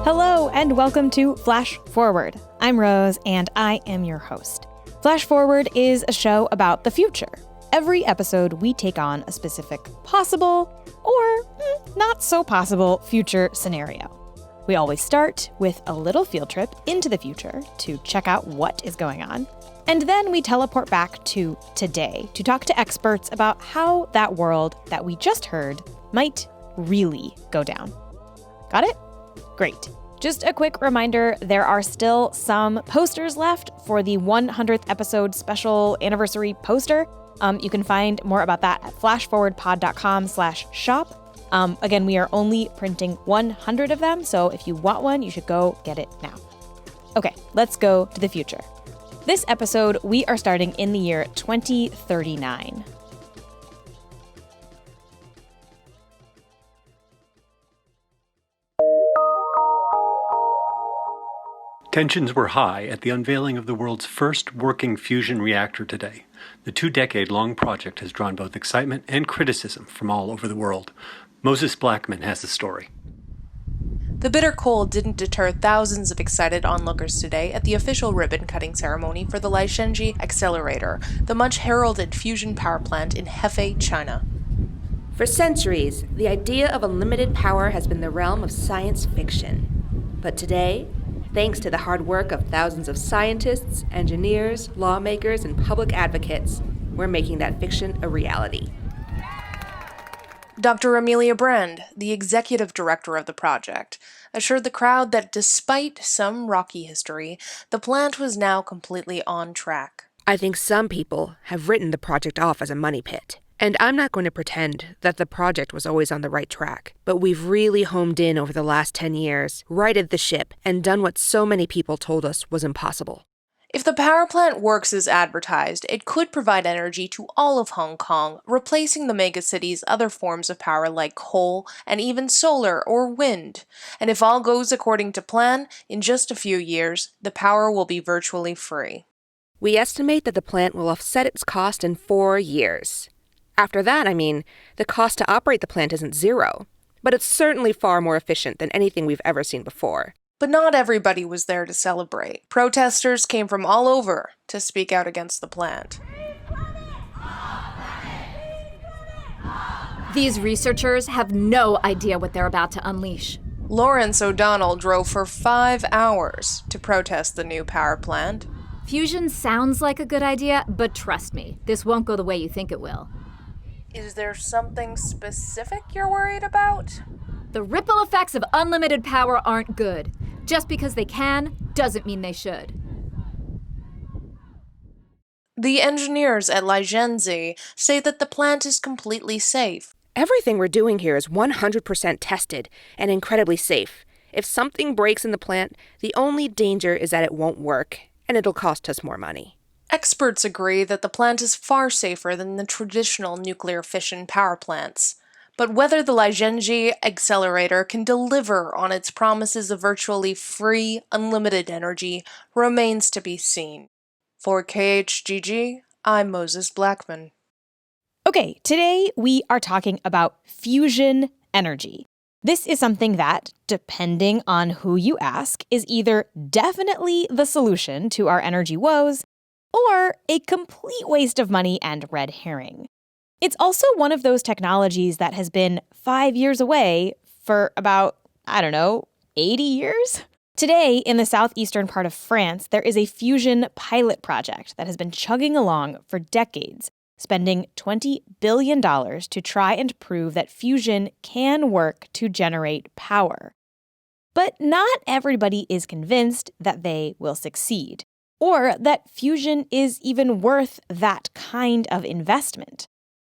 Hello, and welcome to Flash Forward. I'm Rose, and I am your host. Flash Forward is a show about the future. Every episode, we take on a specific possible or not so possible future scenario. We always start with a little field trip into the future to check out what is going on. And then we teleport back to today to talk to experts about how that world that we just heard might really go down. Got it? Great. Just a quick reminder, there are still some posters left for the 100th episode special anniversary poster. You can find more about that at flashforwardpod.com/shop. Again, we are only printing 100 of them, so if you want one, you should go get it now. Okay, let's go to the future. This episode, we are starting in the year 2039. Tensions were high at the unveiling of the world's first working fusion reactor today. The 2-decade-long project has drawn both excitement and criticism from all over the world. Moses Blackman has the story. The bitter cold didn't deter thousands of excited onlookers today at the official ribbon-cutting ceremony for the Lijiangji Accelerator, the much-heralded fusion power plant in Hefei, China. For centuries, the idea of unlimited power has been the realm of science fiction. But today, thanks to the hard work of thousands of scientists, engineers, lawmakers, and public advocates, we're making that fiction a reality. Dr. Amelia Brand, the executive director of the project, assured the crowd that despite some rocky history, the plant was now completely on track. I think some people have written the project off as a money pit. And I'm not going to pretend that the project was always on the right track, but we've really homed in over the last 10 years, righted the ship, and done what so many people told us was impossible. If the power plant works as advertised, it could provide energy to all of Hong Kong, replacing the megacity's other forms of power like coal and even solar or wind. And if all goes according to plan, in just a few years, the power will be virtually free. We estimate that the plant will offset its cost in 4 years. After that, the cost to operate the plant isn't zero, but it's certainly far more efficient than anything we've ever seen before. But not everybody was there to celebrate. Protesters came from all over to speak out against the plant. These researchers have no idea what they're about to unleash. Lawrence O'Donnell drove for 5 hours to protest the new power plant. Fusion sounds like a good idea, but trust me, this won't go the way you think it will. Is there something specific you're worried about? The ripple effects of unlimited power aren't good. Just because they can, doesn't mean they should. The engineers at Lijiangji say that the plant is completely safe. Everything we're doing here is 100% tested and incredibly safe. If something breaks in the plant, the only danger is that it won't work, and it'll cost us more money. Experts agree that the plant is far safer than the traditional nuclear fission power plants. But whether the Lijiangji Accelerator can deliver on its promises of virtually free, unlimited energy remains to be seen. For KHGG, I'm Moses Blackman. Okay, today we are talking about fusion energy. This is something that, depending on who you ask, is either definitely the solution to our energy woes, or a complete waste of money and red herring. It's also one of those technologies that has been 5 years away for about, 80 years? Today, in the southeastern part of France, there is a fusion pilot project that has been chugging along for decades, spending $20 billion to try and prove that fusion can work to generate power. But not everybody is convinced that they will succeed, or that fusion is even worth that kind of investment.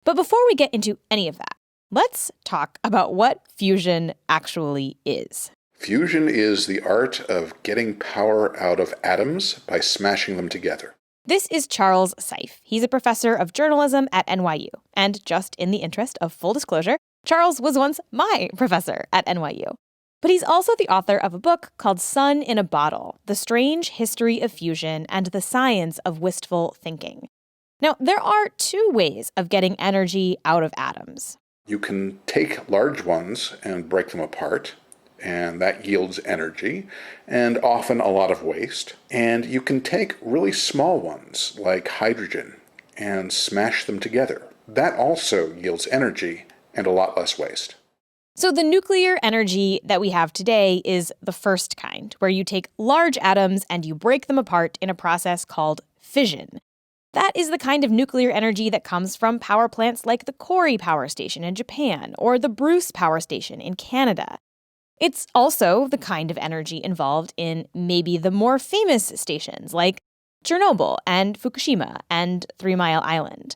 But before we get into any of that, let's talk about what fusion actually is. Fusion is the art of getting power out of atoms by smashing them together. This is Charles Seif. He's a professor of journalism at NYU. And just in the interest of full disclosure, Charles was once my professor at NYU. But he's also the author of a book called Sun in a Bottle, The Strange History of Fusion and the Science of Wistful Thinking. Now, there are 2 ways of getting energy out of atoms. You can take large ones and break them apart, and that yields energy, and often a lot of waste. And you can take really small ones, like hydrogen, and smash them together. That also yields energy and a lot less waste. So the nuclear energy that we have today is the first kind, where you take large atoms and you break them apart in a process called fission. That is the kind of nuclear energy that comes from power plants like the Kori Power Station in Japan or the Bruce Power Station in Canada. It's also the kind of energy involved in maybe the more famous stations like Chernobyl and Fukushima and 3 Mile Island.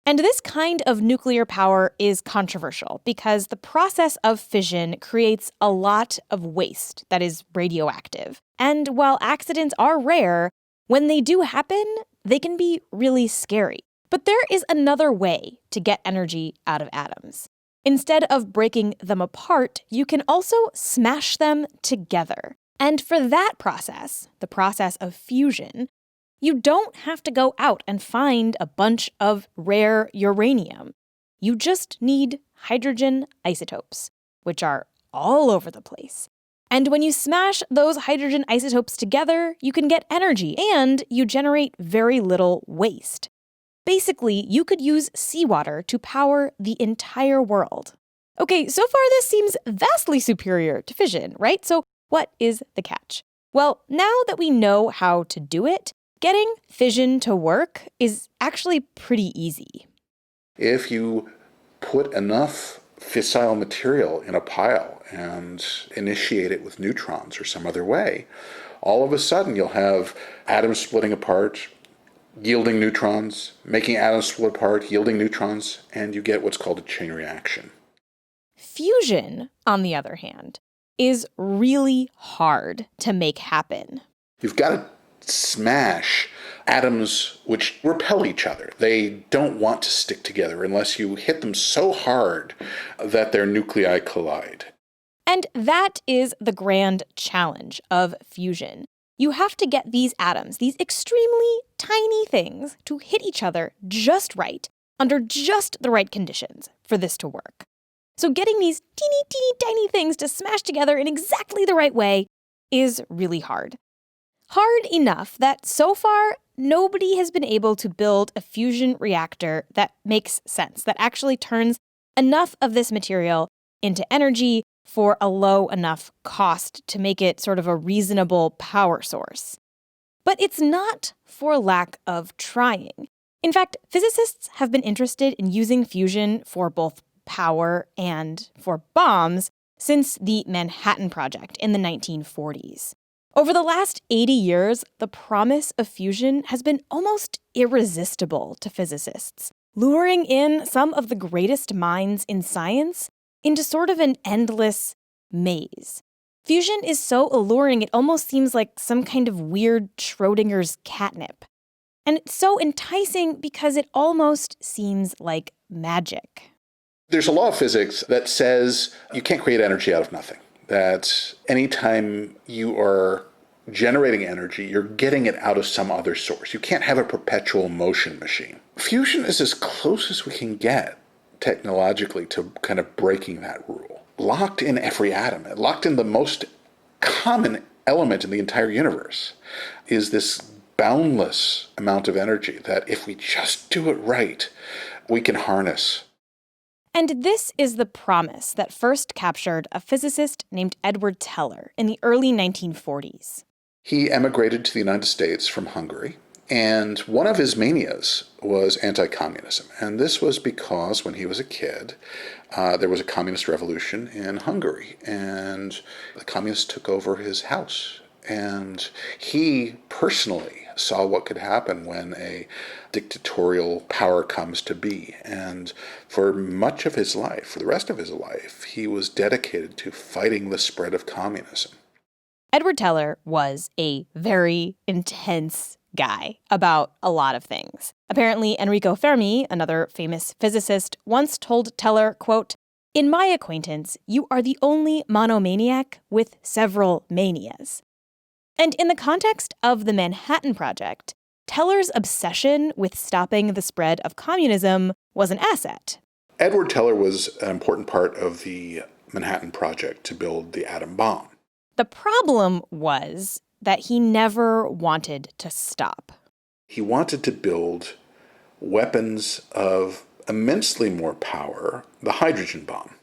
And this kind of nuclear power is controversial because the process of fission creates a lot of waste that is radioactive. And while accidents are rare, when they do happen, they can be really scary. But there is another way to get energy out of atoms. Instead of breaking them apart, you can also smash them together. And for that process, the process of fusion, you don't have to go out and find a bunch of rare uranium. You just need hydrogen isotopes, which are all over the place. And when you smash those hydrogen isotopes together, you can get energy and you generate very little waste. Basically, you could use seawater to power the entire world. Okay, so far this seems vastly superior to fission, right? So what is the catch? Well, now that we know how to do it, getting fission to work is actually pretty easy. If you put enough fissile material in a pile and initiate it with neutrons or some other way, all of a sudden you'll have atoms splitting apart, yielding neutrons, making atoms split apart, yielding neutrons, and you get what's called a chain reaction. Fusion, on the other hand, is really hard to make happen. You've got to smash atoms which repel each other. They don't want to stick together unless you hit them so hard that their nuclei collide. And that is the grand challenge of fusion. You have to get these atoms, these extremely tiny things, to hit each other just right, under just the right conditions for this to work. So getting these teeny tiny things to smash together in exactly the right way is really hard. Hard enough that so far, nobody has been able to build a fusion reactor that makes sense, that actually turns enough of this material into energy for a low enough cost to make it sort of a reasonable power source. But it's not for lack of trying. In fact, physicists have been interested in using fusion for both power and for bombs since the Manhattan Project in the 1940s. Over the last 80 years, the promise of fusion has been almost irresistible to physicists, luring in some of the greatest minds in science into sort of an endless maze. Fusion is so alluring, it almost seems like some kind of weird Schrodinger's catnip. And it's so enticing because it almost seems like magic. There's a law of physics that says you can't create energy out of nothing. That anytime you are generating energy, you're getting it out of some other source. You can't have a perpetual motion machine. Fusion is as close as we can get technologically to kind of breaking that rule. Locked in every atom, locked in the most common element in the entire universe, is this boundless amount of energy that if we just do it right, we can harness. And this is the promise that first captured a physicist named Edward Teller in the early 1940s. He emigrated to the United States from Hungary, and one of his manias was anti-communism. And this was because when he was a kid, there was a communist revolution in Hungary, and the communists took over his house. And he personally saw what could happen when a dictatorial power comes to be. And for much of his life, for the rest of his life, he was dedicated to fighting the spread of communism. Edward Teller was a very intense guy about a lot of things. Apparently, Enrico Fermi, another famous physicist, once told Teller, quote, "In my acquaintance, you are the only monomaniac with several manias." And in the context of the Manhattan Project, Teller's obsession with stopping the spread of communism was an asset. Edward Teller was an important part of the Manhattan Project to build the atom bomb. The problem was that he never wanted to stop. He wanted to build weapons of immensely more power, the hydrogen bomb.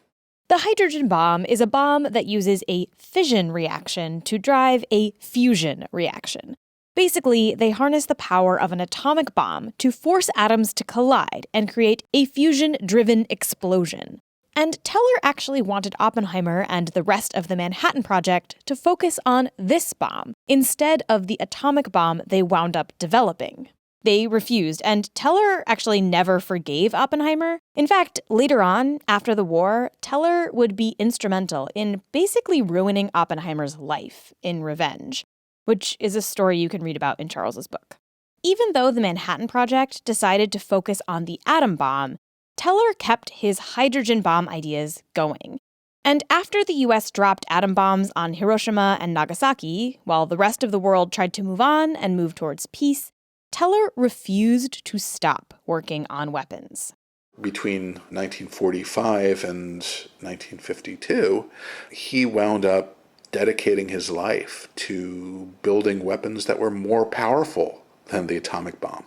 The hydrogen bomb is a bomb that uses a fission reaction to drive a fusion reaction. Basically, they harness the power of an atomic bomb to force atoms to collide and create a fusion-driven explosion. And Teller actually wanted Oppenheimer and the rest of the Manhattan Project to focus on this bomb instead of the atomic bomb they wound up developing. They refused, and Teller actually never forgave Oppenheimer. In fact, later on, after the war, Teller would be instrumental in basically ruining Oppenheimer's life in revenge, which is a story you can read about in Charles's book. Even though the Manhattan Project decided to focus on the atom bomb, Teller kept his hydrogen bomb ideas going. And after the US dropped atom bombs on Hiroshima and Nagasaki, while the rest of the world tried to move on and move towards peace, Teller refused to stop working on weapons. Between 1945 and 1952, he wound up dedicating his life to building weapons that were more powerful than the atomic bomb.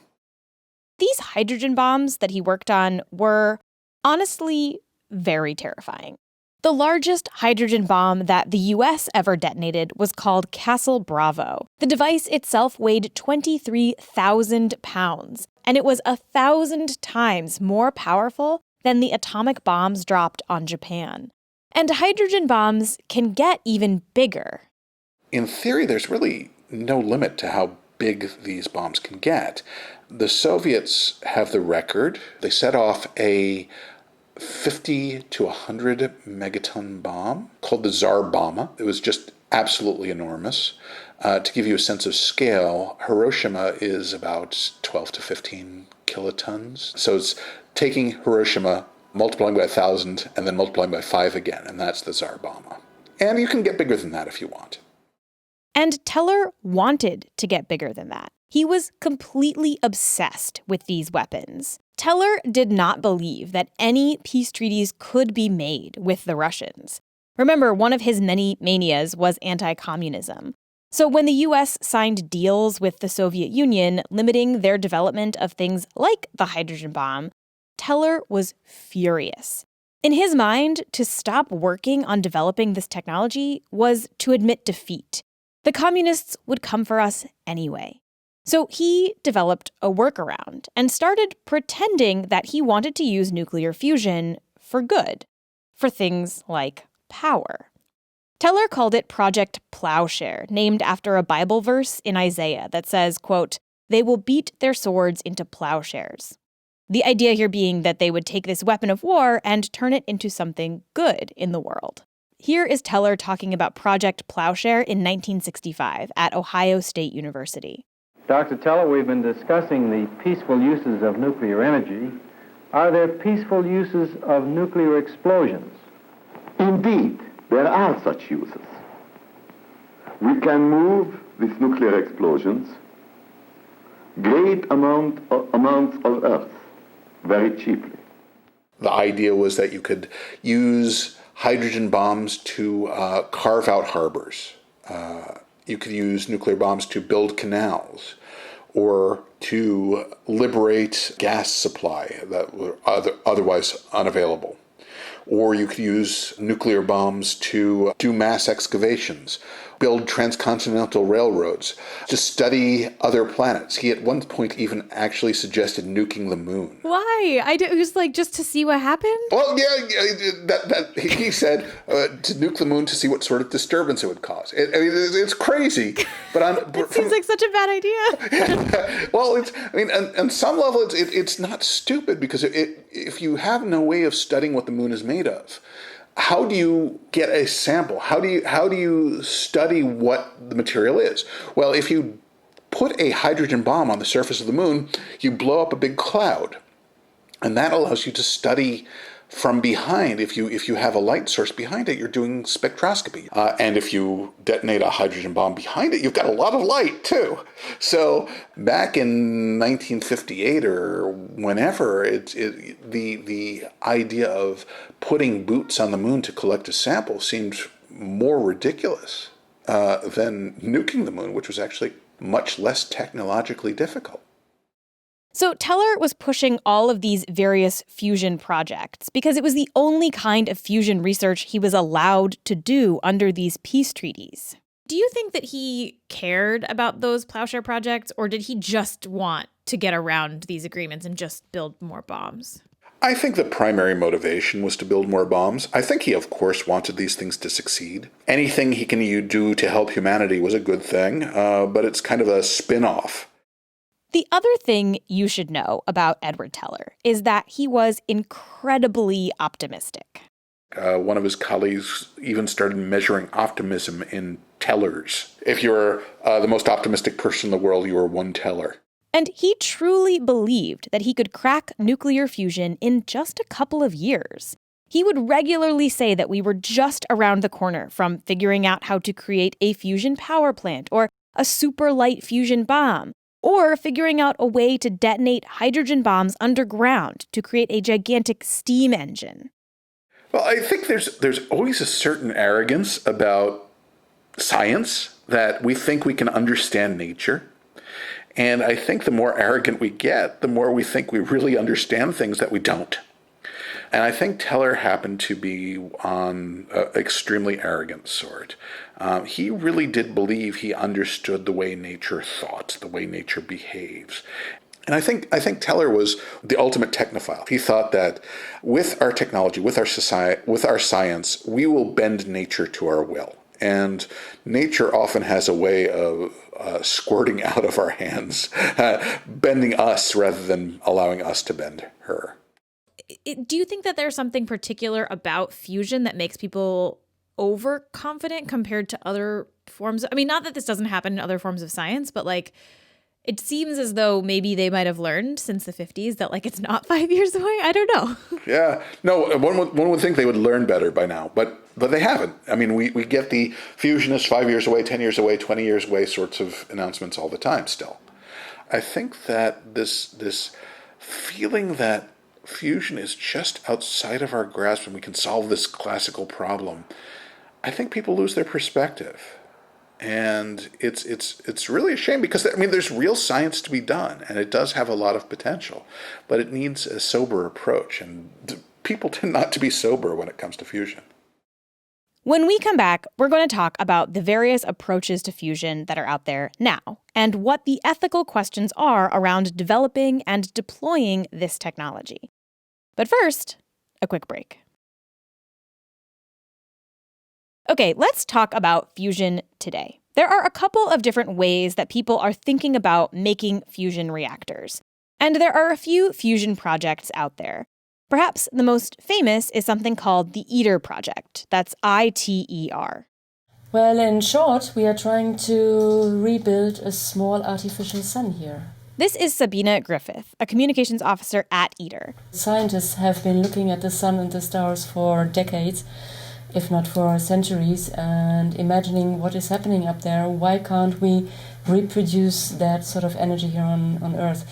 These hydrogen bombs that he worked on were honestly very terrifying. The largest hydrogen bomb that the US ever detonated was called Castle Bravo. The device itself weighed 23,000 pounds, and it was 1,000 times more powerful than the atomic bombs dropped on Japan. And hydrogen bombs can get even bigger. In theory, there's really no limit to how big these bombs can get. The Soviets have the record. They set off a 50 to 100 megaton bomb called the Tsar Bomba. It was just absolutely enormous. To give you a sense of scale, Hiroshima is about 12 to 15 kilotons. So it's taking Hiroshima, multiplying by 1,000, and then multiplying by 5 again, and that's the Tsar Bomba. And you can get bigger than that if you want. And Teller wanted to get bigger than that. He was completely obsessed with these weapons. Teller did not believe that any peace treaties could be made with the Russians. Remember, one of his many manias was anti-communism. So when the US signed deals with the Soviet Union limiting their development of things like the hydrogen bomb, Teller was furious. In his mind, to stop working on developing this technology was to admit defeat. The communists would come for us anyway. So he developed a workaround and started pretending that he wanted to use nuclear fusion for good, for things like power. Teller called it Project Plowshare, named after a Bible verse in Isaiah that says, quote, "They will beat their swords into plowshares." The idea here being that they would take this weapon of war and turn it into something good in the world. Here is Teller talking about Project Plowshare in 1965 at Ohio State University. Dr. Teller, we've been discussing the peaceful uses of nuclear energy. Are there peaceful uses of nuclear explosions? Indeed, there are such uses. We can move with nuclear explosions great amounts of earth very cheaply. The idea was that you could use hydrogen bombs to carve out harbors. You could use nuclear bombs to build canals or to liberate gas supply that were otherwise unavailable. Or you could use nuclear bombs to do mass excavations, build transcontinental railroads, to study other planets. He at one point even actually suggested nuking the moon. Why? It was like just to see what happened? Well, he said to nuke the moon to see what sort of disturbance it would cause. It's crazy, but it seems like such a bad idea. Well, on some level, it's not stupid because if you have no way of studying what the moon is made of, how do you get a sample? How do you study what the material is? Well, if you put a hydrogen bomb on the surface of the moon, you blow up a big cloud. And that allows you to study from behind, if you have a light source behind it, you're doing spectroscopy. And if you detonate a hydrogen bomb behind it, you've got a lot of light too. So back in 1958 or whenever, the idea of putting boots on the moon to collect a sample seemed more ridiculous than nuking the moon, which was actually much less technologically difficult. So Teller was pushing all of these various fusion projects because it was the only kind of fusion research he was allowed to do under these peace treaties. Do you think that he cared about those plowshare projects, or did he just want to get around these agreements and just build more bombs? I think the primary motivation was to build more bombs. I think he, of course, wanted these things to succeed. Anything he can do to help humanity was a good thing, but it's kind of a spin-off. The other thing you should know about Edward Teller is that he was incredibly optimistic. One of his colleagues even started measuring optimism in tellers. If you're the most optimistic person in the world, you are one teller. And he truly believed that he could crack nuclear fusion in just a couple of years. He would regularly say that we were just around the corner from figuring out how to create a fusion power plant or a super light fusion bomb, or figuring out a way to detonate hydrogen bombs underground to create a gigantic steam engine. Well, I think there's always a certain arrogance about science that we think we can understand nature. And I think the more arrogant we get, the more we think we really understand things that we don't. And I think Teller happened to be on an extremely arrogant sort. He really did believe he understood the way nature thought, the way nature behaves. And I think Teller was the ultimate technophile. He thought that with our technology, with our society, with our science, we will bend nature to our will. And nature often has a way of squirting out of our hands, bending us rather than allowing us to bend her. Do you think that there's something particular about fusion that makes people overconfident compared to other forms? I mean, not that this doesn't happen in other forms of science, but like, it seems as though maybe they might have learned since the 50s that like it's not 5 years away. I don't know. Yeah, no, one would think they would learn better by now, but they haven't. I mean, we get the fusion is 5 years away, 10 years away, 20 years away sorts of announcements all the time still. I think that this feeling that fusion is just outside of our grasp and we can solve this classical problem, I think people lose their perspective. And it's really a shame because, I mean, there's real science to be done and it does have a lot of potential, but it needs a sober approach. And people tend not to be sober when it comes to fusion. When we come back, we're going to talk about the various approaches to fusion that are out there now and what the ethical questions are around developing and deploying this technology. But first, a quick break. Okay, let's talk about fusion today. There are a couple of different ways that people are thinking about making fusion reactors. And there are a few fusion projects out there. Perhaps the most famous is something called the ITER project. That's ITER. Well, in short, we are trying to rebuild a small artificial sun here. This is Sabina Griffith, a communications officer at ITER. Scientists have been looking at the sun and the stars for decades, if not for centuries, and imagining what is happening up there. Why can't we reproduce that sort of energy here on Earth?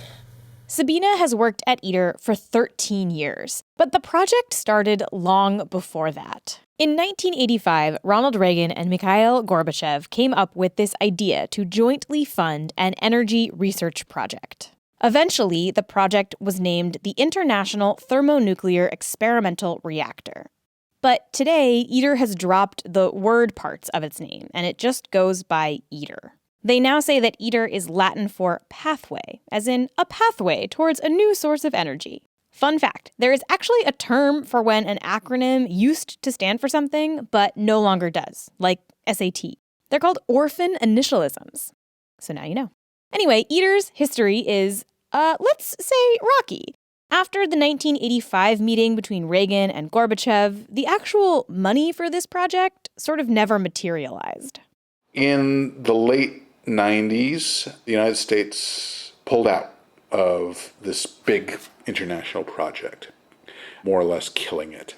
Sabina has worked at ITER for 13 years, but the project started long before that. In 1985, Ronald Reagan and Mikhail Gorbachev came up with this idea to jointly fund an energy research project. Eventually, the project was named the International Thermonuclear Experimental Reactor. But today, ITER has dropped the word parts of its name, and it just goes by ITER. They now say that ITER is Latin for pathway, as in a pathway towards a new source of energy. Fun fact, there is actually a term for when an acronym used to stand for something, but no longer does, like SAT. They're called orphan initialisms. So now you know. Anyway, ITER's history is, let's say, rocky. After the 1985 meeting between Reagan and Gorbachev, the actual money for this project sort of never materialized. In the late 90s, the United States pulled out of this big international project. more or less killing it.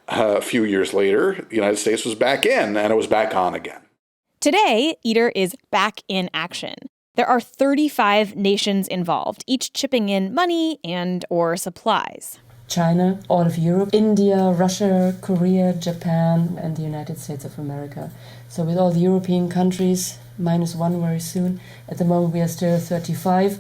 A few years later, the United States was back in, and it was back on again. Today, ITER is back in action. There are 35 nations involved, each chipping in money and/or supplies. China, all of Europe, India, Russia, Korea, Japan, and the United States of America. So with all the European countries, -1 very soon. At the moment, we are still 35.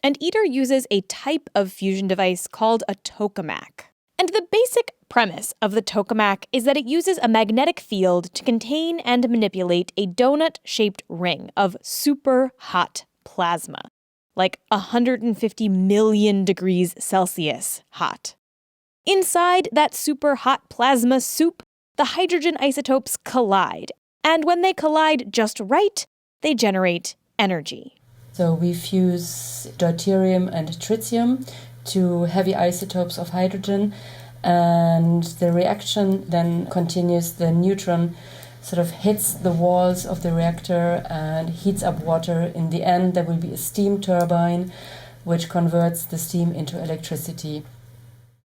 And ITER uses a type of fusion device called a tokamak. And the basic premise of the tokamak is that it uses a magnetic field to contain and manipulate a donut-shaped ring of super hot plasma, like 150 million degrees Celsius hot. Inside that super hot plasma soup, the hydrogen isotopes collide. And when they collide just right, they generate energy. So we fuse deuterium and tritium to heavy isotopes of hydrogen, and the reaction then continues. The neutron sort of hits the walls of the reactor and heats up water. In the end, there will be a steam turbine which converts the steam into electricity.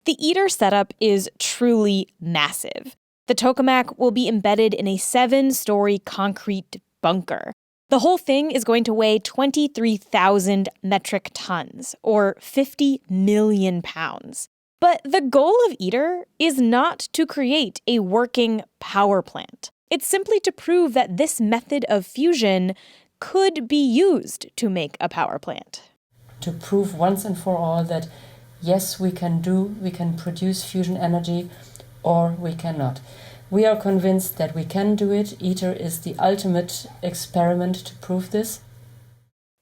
The ITER setup is truly massive. The tokamak will be embedded in a 7-story concrete bunker. The whole thing is going to weigh 23,000 metric tons, or 50 million pounds. But the goal of ITER is not to create a working power plant. It's simply to prove that this method of fusion could be used to make a power plant. To prove once and for all that, yes, we can produce fusion energy, or we cannot. We are convinced that we can do it. ITER is the ultimate experiment to prove this.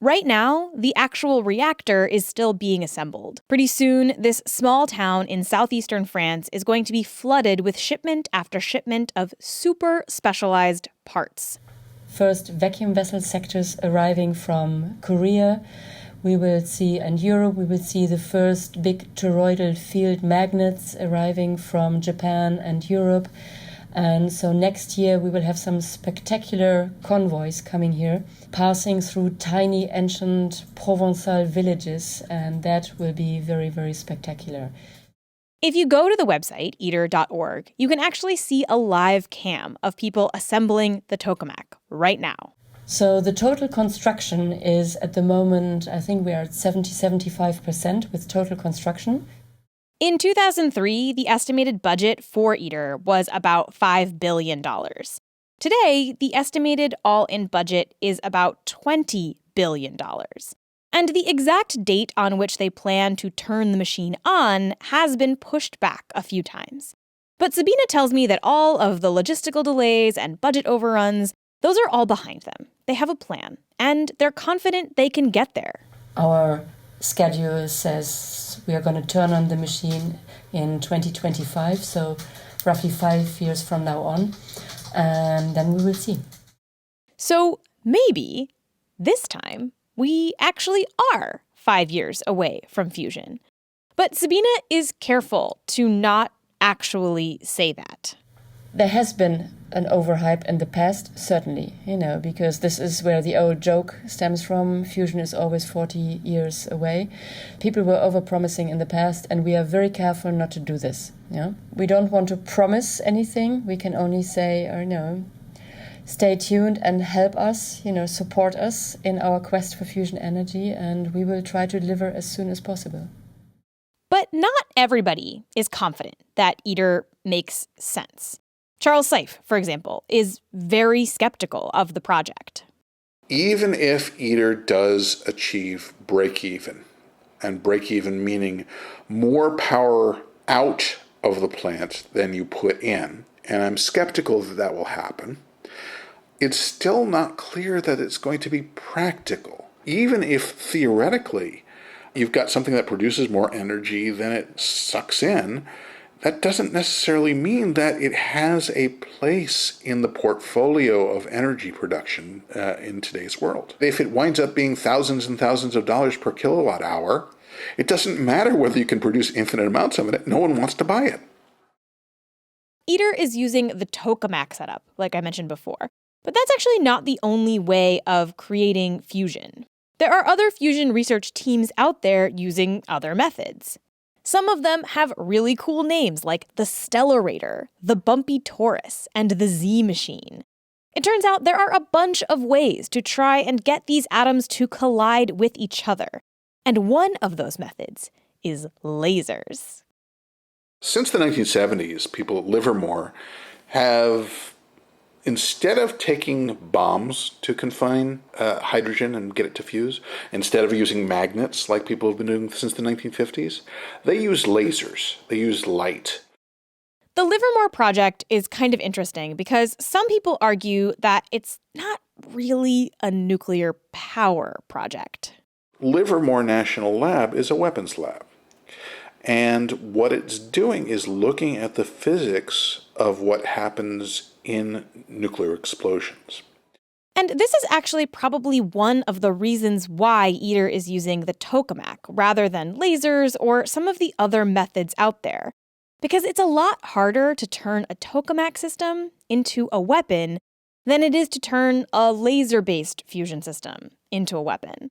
Right now, the actual reactor is still being assembled. Pretty soon, this small town in southeastern France is going to be flooded with shipment after shipment of super specialized parts. First, vacuum vessel sectors arriving from Korea. We will see, and Europe, we will see the first big toroidal field magnets arriving from Japan and Europe. And so next year we will have some spectacular convoys coming here, passing through tiny ancient Provençal villages, and that will be very, very spectacular. If you go to the website, iter.org, you can actually see a live cam of people assembling the tokamak right now. So the total construction is at the moment, I think we are at 75% with total construction. In 2003, the estimated budget for ITER was about $5 billion. Today, the estimated all-in budget is about $20 billion. And the exact date on which they plan to turn the machine on has been pushed back a few times. But Sabina tells me that all of the logistical delays and budget overruns, those are all behind them. They have a plan, and they're confident they can get there. Our schedule says we are going to turn on the machine in 2025, so roughly 5 years from now on, and then we will see. So maybe this time we actually are 5 years away from fusion. But Sabina is careful to not actually say that. There has been an overhype in the past, certainly, because this is where the old joke stems from. Fusion is always 40 years away. People were overpromising in the past, and we are very careful not to do this. We don't want to promise anything. We can only say, stay tuned and help us, support us in our quest for fusion energy, and we will try to deliver as soon as possible. But not everybody is confident that ITER makes sense. Charles Seife, for example, is very skeptical of the project. Even if ITER does achieve break-even, and break-even meaning more power out of the plant than you put in, and I'm skeptical that that will happen, it's still not clear that it's going to be practical. Even if theoretically you've got something that produces more energy than it sucks in, that doesn't necessarily mean that it has a place in the portfolio of energy production in today's world. If it winds up being thousands and thousands of dollars per kilowatt hour, it doesn't matter whether you can produce infinite amounts of it. No one wants to buy it. ITER is using the tokamak setup, like I mentioned before. But that's actually not the only way of creating fusion. There are other fusion research teams out there using other methods. Some of them have really cool names like the Stellarator, the Bumpy Torus, and the Z Machine. It turns out there are a bunch of ways to try and get these atoms to collide with each other. And one of those methods is lasers. Since the 1970s, people at Livermore have, instead of taking bombs to confine hydrogen and get it to fuse, instead of using magnets like people have been doing since the 1950s, they use lasers. They use light. The Livermore project is kind of interesting because some people argue that it's not really a nuclear power project. Livermore National Lab is a weapons lab. And what it's doing is looking at the physics of what happens in nuclear explosions. And this is actually probably one of the reasons why ITER is using the tokamak rather than lasers or some of the other methods out there. Because it's a lot harder to turn a tokamak system into a weapon than it is to turn a laser-based fusion system into a weapon.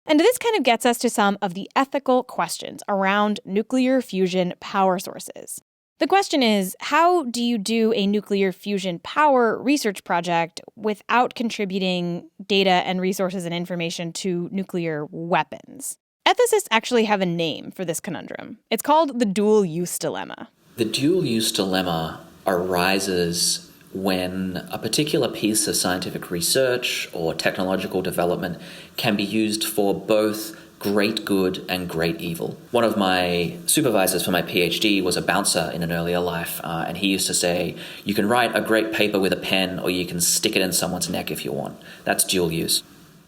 And this kind of gets us to some of the ethical questions around nuclear fusion power sources. The question is, how do you do a nuclear fusion power research project without contributing data and resources and information to nuclear weapons? Ethicists actually have a name for this conundrum. It's called the dual-use dilemma. The dual-use dilemma arises when a particular piece of scientific research or technological development can be used for both great good and great evil. One of my supervisors for my PhD was a bouncer in an earlier life, and he used to say, you can write a great paper with a pen or you can stick it in someone's neck if you want. That's dual use.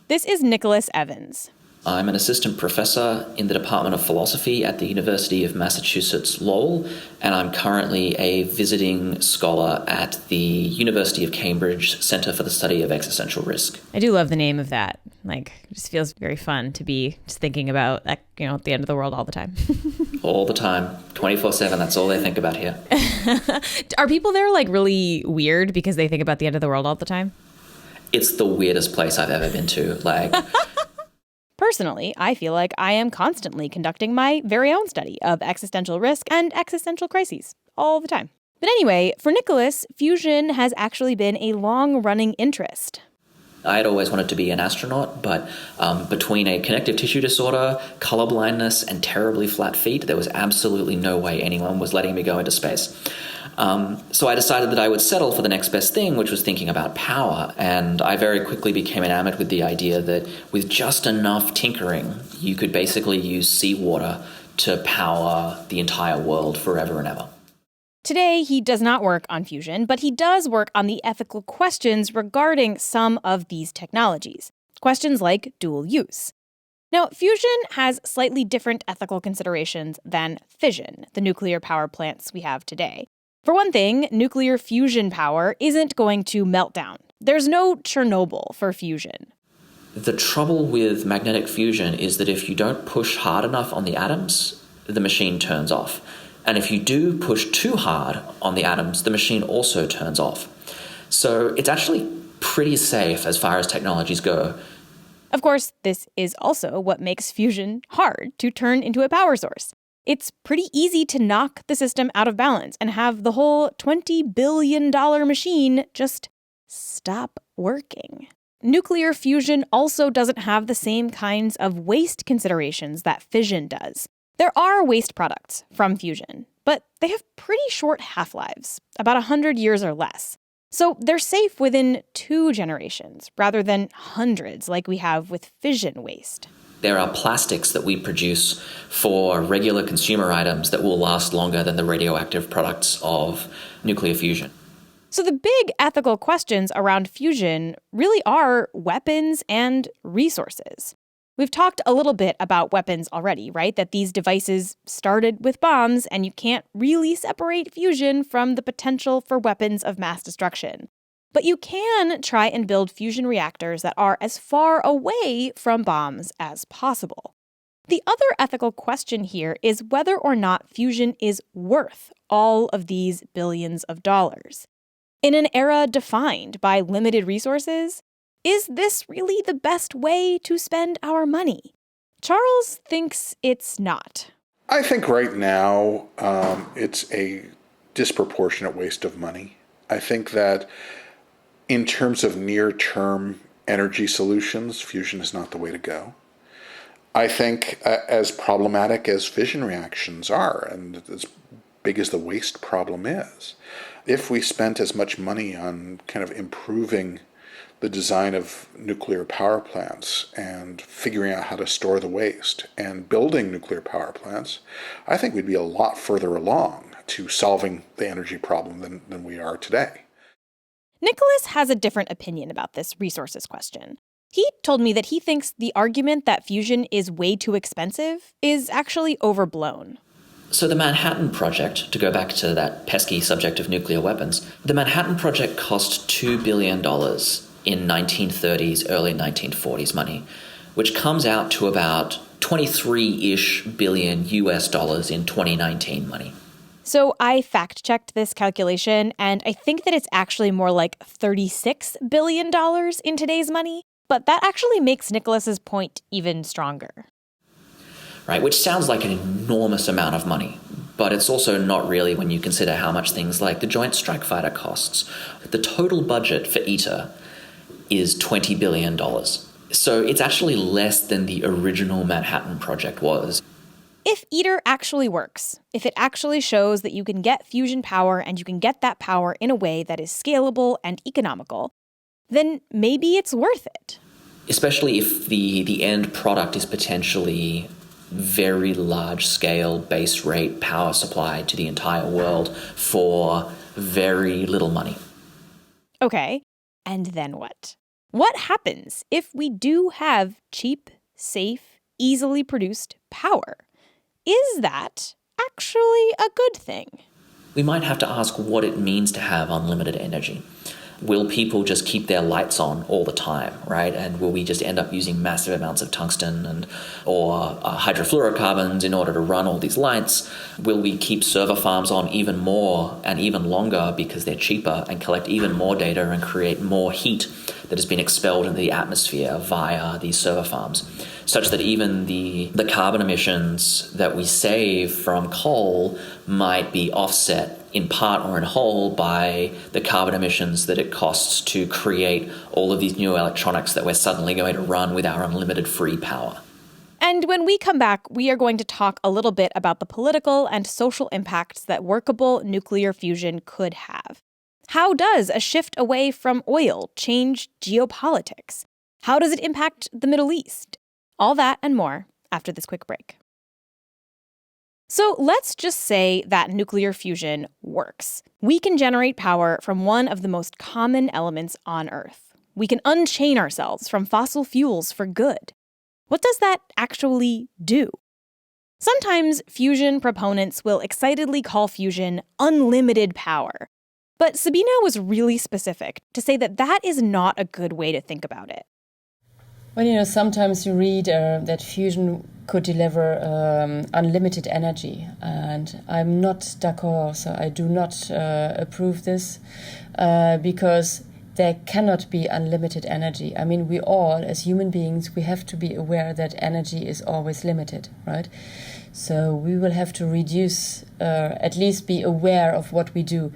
This is Nicholas Evans. I'm an assistant professor in the Department of Philosophy at the University of Massachusetts Lowell, and I'm currently a visiting scholar at the University of Cambridge Centre for the Study of Existential Risk. I do love the name of that. Like, it just feels very fun to be just thinking about, at the end of the world all the time. All the time, 24/7, that's all they think about here. Are people there, really weird because they think about the end of the world all the time? It's the weirdest place I've ever been to, Personally, I feel like I am constantly conducting my very own study of existential risk and existential crises all the time. But anyway, for Nicholas, fusion has actually been a long-running interest. I had always wanted to be an astronaut, but between a connective tissue disorder, color blindness, and terribly flat feet, there was absolutely no way anyone was letting me go into space. So I decided that I would settle for the next best thing, which was thinking about power. And I very quickly became enamored with the idea that with just enough tinkering, you could basically use seawater to power the entire world forever and ever. Today, he does not work on fusion, but he does work on the ethical questions regarding some of these technologies. Questions like dual use. Now, fusion has slightly different ethical considerations than fission, the nuclear power plants we have today. For one thing, nuclear fusion power isn't going to melt down. There's no Chernobyl for fusion. The trouble with magnetic fusion is that if you don't push hard enough on the atoms, the machine turns off. And if you do push too hard on the atoms, the machine also turns off. So it's actually pretty safe as far as technologies go. Of course, this is also what makes fusion hard to turn into a power source. It's pretty easy to knock the system out of balance and have the whole $20 billion machine just stop working. Nuclear fusion also doesn't have the same kinds of waste considerations that fission does. There are waste products from fusion, but they have pretty short half-lives, about 100 years or less. So they're safe within 2 generations, rather than hundreds like we have with fission waste. There are plastics that we produce for regular consumer items that will last longer than the radioactive products of nuclear fusion. So the big ethical questions around fusion really are weapons and resources. We've talked a little bit about weapons already, right? That these devices started with bombs, and you can't really separate fusion from the potential for weapons of mass destruction. But you can try and build fusion reactors that are as far away from bombs as possible. The other ethical question here is whether or not fusion is worth all of these billions of dollars. In an era defined by limited resources, is this really the best way to spend our money? Charles thinks it's not. I think right now it's a disproportionate waste of money. I think that in terms of near-term energy solutions, fusion is not the way to go. I think as problematic as fission reactions are, and as big as the waste problem is, if we spent as much money on kind of improving the design of nuclear power plants and figuring out how to store the waste and building nuclear power plants, I think we'd be a lot further along to solving the energy problem than we are today. Nicholas has a different opinion about this resources question. He told me that he thinks the argument that fusion is way too expensive is actually overblown. So the Manhattan Project, to go back to that pesky subject of nuclear weapons, the Manhattan Project cost $2 billion in 1930s, early 1940s money, which comes out to about 23-ish billion US dollars in 2019 money. So I fact-checked this calculation, and I think that it's actually more like $36 billion in today's money. But that actually makes Nicholas's point even stronger. Right, which sounds like an enormous amount of money, but it's also not really when you consider how much things like the Joint Strike Fighter costs. The total budget for ITER is $20 billion. So it's actually less than the original Manhattan Project was. If ITER actually works, if it actually shows that you can get fusion power and you can get that power in a way that is scalable and economical, then maybe it's worth it. Especially if the end product is potentially very large-scale base rate power supply to the entire world for very little money. Okay, and then what? What happens if we do have cheap, safe, easily produced power? Is that actually a good thing? We might have to ask what it means to have unlimited energy. Will people just keep their lights on all the time, right? And will we just end up using massive amounts of tungsten or hydrofluorocarbons in order to run all these lights? Will we keep server farms on even more and even longer because they're cheaper and collect even more data and create more heat that has been expelled into the atmosphere via these server farms, such that even the carbon emissions that we save from coal might be offset in part or in whole by the carbon emissions that it costs to create all of these new electronics that we're suddenly going to run with our unlimited free power. And when we come back, we are going to talk a little bit about the political and social impacts that workable nuclear fusion could have. How does a shift away from oil change geopolitics? How does it impact the Middle East? All that and more after this quick break. So let's just say that nuclear fusion works. We can generate power from one of the most common elements on Earth. We can unchain ourselves from fossil fuels for good. What does that actually do? Sometimes fusion proponents will excitedly call fusion unlimited power. But Sabina was really specific to say that that is not a good way to think about it. Well, sometimes you read that fusion could deliver unlimited energy, and I'm not d'accord, so I do not approve this, because there cannot be unlimited energy. I mean, we all, as human beings, we have to be aware that energy is always limited, right? So we will have to reduce, at least be aware of what we do.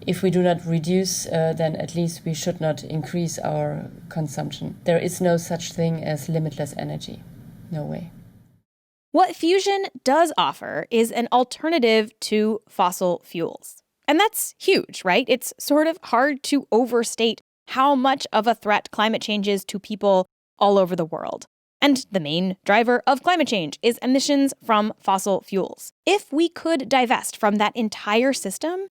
If we do not reduce, then at least we should not increase our consumption. There is no such thing as limitless energy. No way. What fusion does offer is an alternative to fossil fuels. And that's huge, right? It's sort of hard to overstate how much of a threat climate change is to people all over the world. And the main driver of climate change is emissions from fossil fuels. If we could divest from that entire system,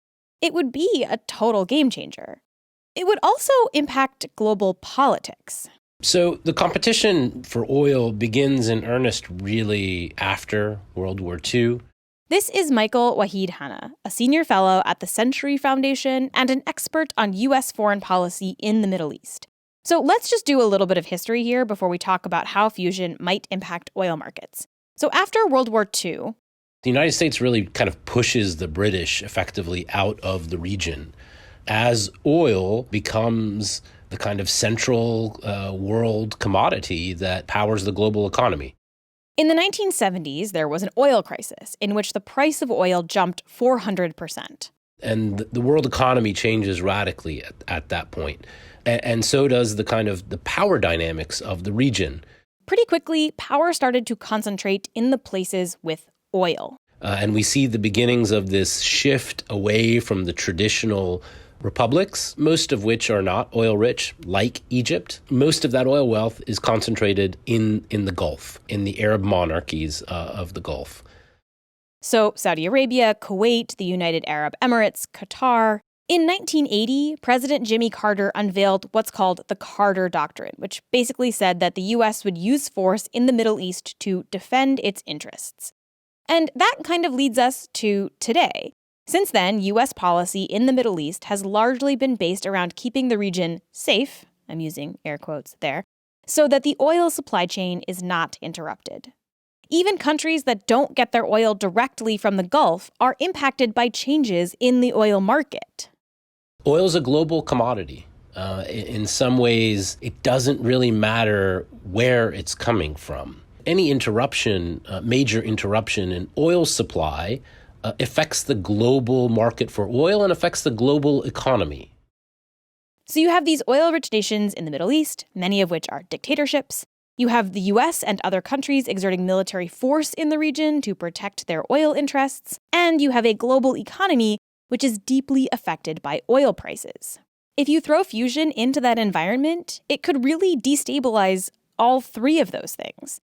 it would be a total game changer. It would also impact global politics. So the competition for oil begins in earnest really after World War II. This is Michael Wahid Hanna, a senior fellow at the Century Foundation and an expert on U.S. foreign policy in the Middle East. So let's just do a little bit of history here before we talk about how fusion might impact oil markets. So after World War II, the United States really kind of pushes the British effectively out of the region as oil becomes the kind of central world commodity that powers the global economy. In the 1970s, there was an oil crisis in which the price of oil jumped 400%. And the world economy changes radically at that point. And so does the power dynamics of the region. Pretty quickly, power started to concentrate in the places with oil. And we see the beginnings of this shift away from the traditional republics, most of which are not oil-rich, like Egypt. Most of that oil wealth is concentrated in the Gulf, in the Arab monarchies of the Gulf. So Saudi Arabia, Kuwait, the United Arab Emirates, Qatar. In 1980, President Jimmy Carter unveiled what's called the Carter Doctrine, which basically said that the U.S. would use force in the Middle East to defend its interests. And that kind of leads us to today. Since then, U.S. policy in the Middle East has largely been based around keeping the region safe, I'm using air quotes there, so that the oil supply chain is not interrupted. Even countries that don't get their oil directly from the Gulf are impacted by changes in the oil market. Oil is a global commodity. In some ways, it doesn't really matter where it's coming from. Any interruption, major interruption in oil supply affects the global market for oil and affects the global economy. So you have these oil-rich nations in the Middle East, many of which are dictatorships. You have the U.S. and other countries exerting military force in the region to protect their oil interests. And you have a global economy which is deeply affected by oil prices. If you throw fusion into that environment, it could really destabilize all three of those things.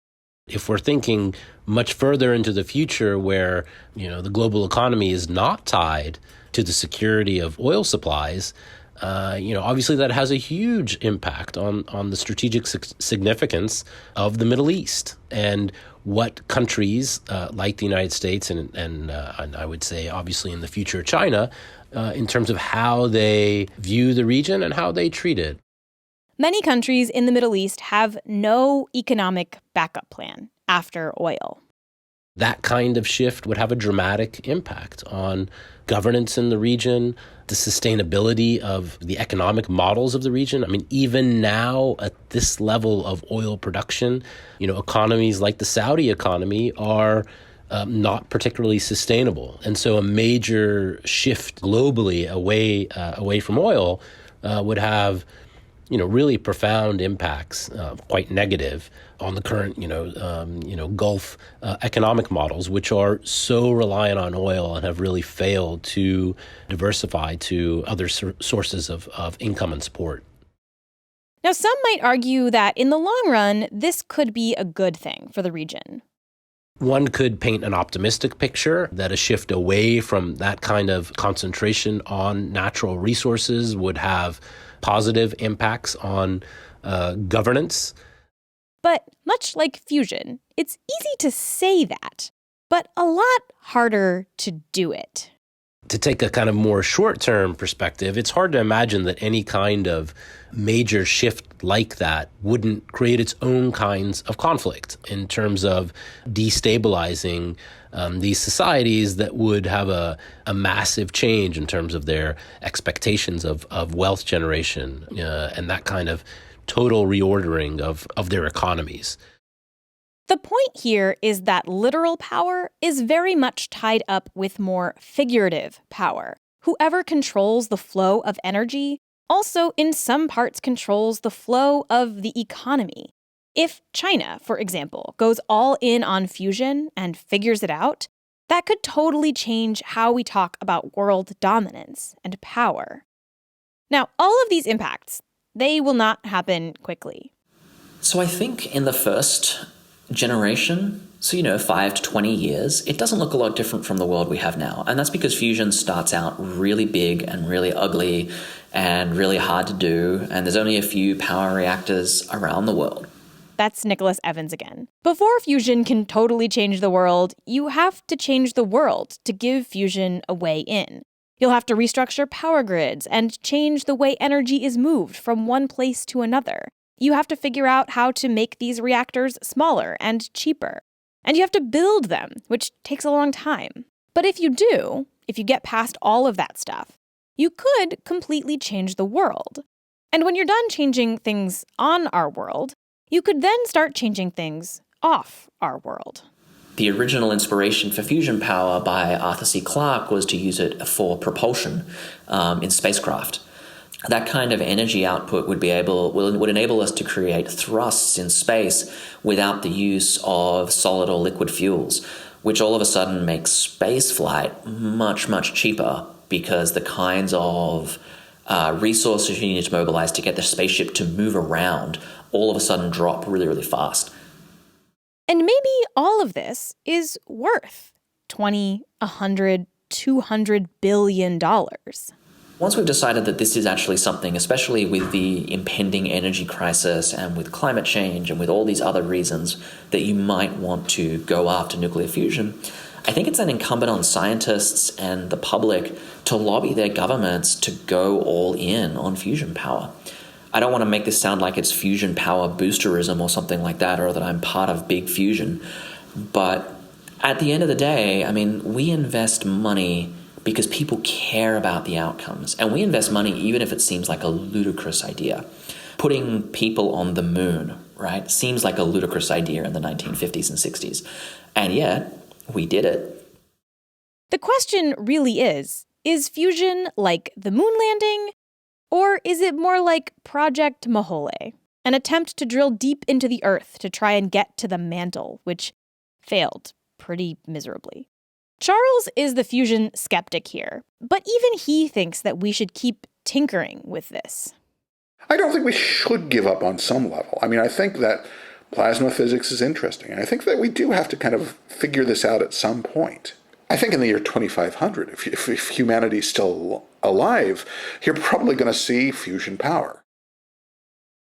If we're thinking much further into the future where, the global economy is not tied to the security of oil supplies, obviously that has a huge impact on the strategic significance of the Middle East and what countries like the United States and I would say obviously in the future China, in terms of how they view the region and how they treat it. Many countries in the Middle East have no economic backup plan after oil. That kind of shift would have a dramatic impact on governance in the region, the sustainability of the economic models of the region. I mean, even now at this level of oil production, economies like the Saudi economy are not particularly sustainable. And so a major shift globally away from oil would have really profound impacts, quite negative, on the current, Gulf economic models, which are so reliant on oil and have really failed to diversify to other sources of income and support. Now, some might argue that in the long run, this could be a good thing for the region. One could paint an optimistic picture that a shift away from that kind of concentration on natural resources would have positive impacts on governance. But much like fusion, it's easy to say that, but a lot harder to do it. To take a kind of more short-term perspective, it's hard to imagine that any kind of major shift like that wouldn't create its own kinds of conflict in terms of destabilizing these societies that would have a massive change in terms of their expectations of wealth generation and that kind of total reordering of their economies. The point here is that literal power is very much tied up with more figurative power. Whoever controls the flow of energy also in some parts controls the flow of the economy. If China, for example, goes all in on fusion and figures it out, that could totally change how we talk about world dominance and power. Now, all of these impacts, they will not happen quickly. So I think in the first generation, 5 to 20 years, it doesn't look a lot different from the world we have now. And that's because fusion starts out really big and really ugly and really hard to do. And there's only a few power reactors around the world. That's Nicholas Evans again. Before fusion can totally change the world, you have to change the world to give fusion a way in. You'll have to restructure power grids and change the way energy is moved from one place to another. You have to figure out how to make these reactors smaller and cheaper. And you have to build them, which takes a long time. But if you get past all of that stuff, you could completely change the world. And when you're done changing things on our world, you could then start changing things off our world. The original inspiration for fusion power by Arthur C. Clarke was to use it for propulsion in spacecraft. That kind of energy output would enable us to create thrusts in space without the use of solid or liquid fuels, which all of a sudden makes space flight much, much cheaper because the kinds of resources you need to mobilize to get the spaceship to move around all of a sudden drop really, really fast. And maybe all of this is worth $20, $100, $200 billion. Once we've decided that this is actually something, especially with the impending energy crisis and with climate change and with all these other reasons that you might want to go after nuclear fusion, I think it's then incumbent on scientists and the public to lobby their governments to go all in on fusion power. I don't want to make this sound like it's fusion power boosterism or something like that, or that I'm part of big fusion. But at the end of the day, I mean, we invest money because people care about the outcomes. And we invest money even if it seems like a ludicrous idea. Putting people on the moon, right, seems like a ludicrous idea in the 1950s and 60s. And yet, we did it. The question really is fusion like the moon landing? Or is it more like Project Mahole, an attempt to drill deep into the Earth to try and get to the mantle, which failed pretty miserably? Charles is the fusion skeptic here, but even he thinks that we should keep tinkering with this. I don't think we should give up on some level. I mean, I think that plasma physics is interesting. I think that we do have to kind of figure this out at some point. I think in the year 2500, if humanity's still alive, you're probably going to see fusion power.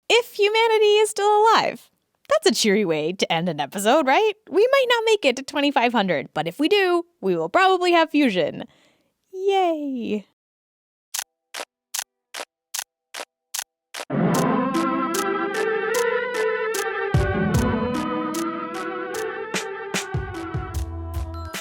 If humanity is still alive. That's a cheery way to end an episode, right? We might not make it to 2500, but if we do, we will probably have fusion. Yay!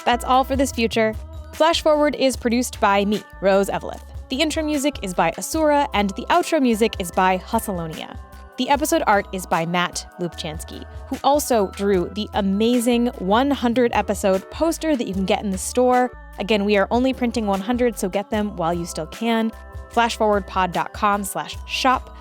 That's all for this future. Flash Forward is produced by me, Rose Eveleth. The intro music is by Asura, and the outro music is by Hussalonia. The episode art is by Matt Lubchansky, who also drew the amazing 100-episode poster that you can get in the store. Again, we are only printing 100, so get them while you still can. flashforwardpod.com/shop.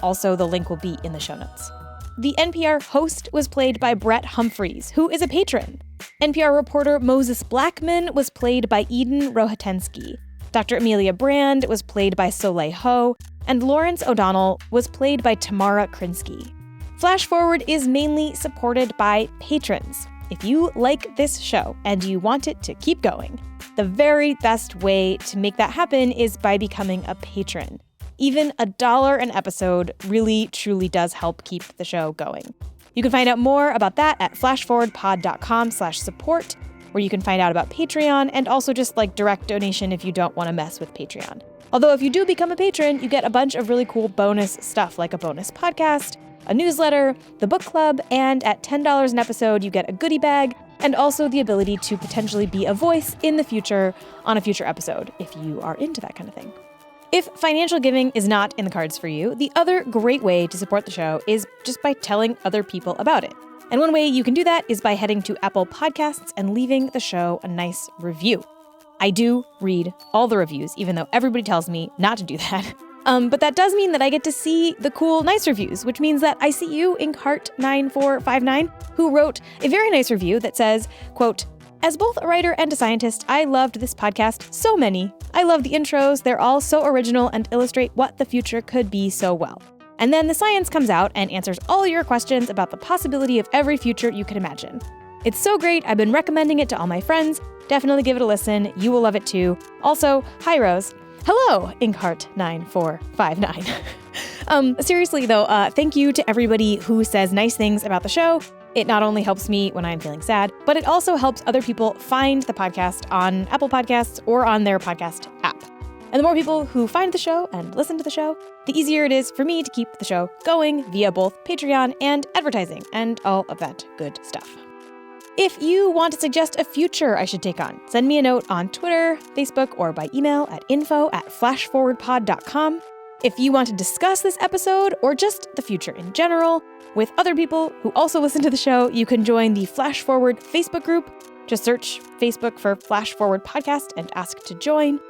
Also, the link will be in the show notes. The NPR host was played by Brett Humphreys, who is a patron. NPR reporter Moses Blackman was played by Eden Rohatensky. Dr. Amelia Brand was played by Soleil Ho, and Lawrence O'Donnell was played by Tamara Krinsky. Flash Forward is mainly supported by patrons. If you like this show and you want it to keep going, the very best way to make that happen is by becoming a patron. Even $1 an episode really, truly does help keep the show going. You can find out more about that at flashforwardpod.com/support, where you can find out about Patreon and also just like direct donation if you don't want to mess with Patreon. Although if you do become a patron, you get a bunch of really cool bonus stuff like a bonus podcast, a newsletter, the book club, and at $10 an episode, you get a goodie bag and also the ability to potentially be a voice in the future on a future episode if you are into that kind of thing. If financial giving is not in the cards for you, the other great way to support the show is just by telling other people about it. And one way you can do that is by heading to Apple Podcasts and leaving the show a nice review. I do read all the reviews, even though everybody tells me not to do that. But that does mean that I get to see the cool, nice reviews, which means that I see you in Cart9459, who wrote a very nice review that says, quote, "As both a writer and a scientist, I loved this podcast so many. I love the intros. They're all so original and illustrate what the future could be so well. And then the science comes out and answers all your questions about the possibility of every future you can imagine. It's so great. I've been recommending it to all my friends. Definitely give it a listen. You will love it too. Also, hi, Rose. Hello, Inkheart9459. Seriously, though, thank you to everybody who says nice things about the show. It not only helps me when I'm feeling sad, but it also helps other people find the podcast on Apple Podcasts or on their podcast app. And the more people who find the show and listen to the show, the easier it is for me to keep the show going via both Patreon and advertising and all of that good stuff. If you want to suggest a future I should take on, send me a note on Twitter, Facebook, or by email at info@flashforwardpod.com. If you want to discuss this episode or just the future in general with other people who also listen to the show, you can join the Flash Forward Facebook group. Just search Facebook for Flash Forward Podcast and ask to join.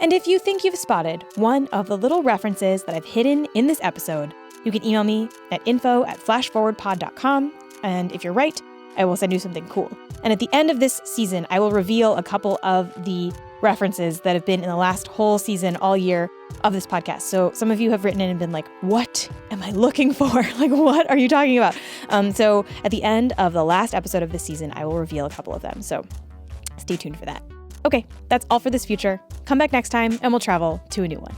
And if you think you've spotted one of the little references that I've hidden in this episode, you can email me at info@flashforwardpod.com. And if you're right, I will send you something cool. And at the end of this season, I will reveal a couple of the references that have been in the last whole season, all year of this podcast. So some of you have written in and been like, what am I looking for? Like, what are you talking about? So at the end of the last episode of this season, I will reveal a couple of them. So stay tuned for that. Okay, that's all for this future. Come back next time and we'll travel to a new one.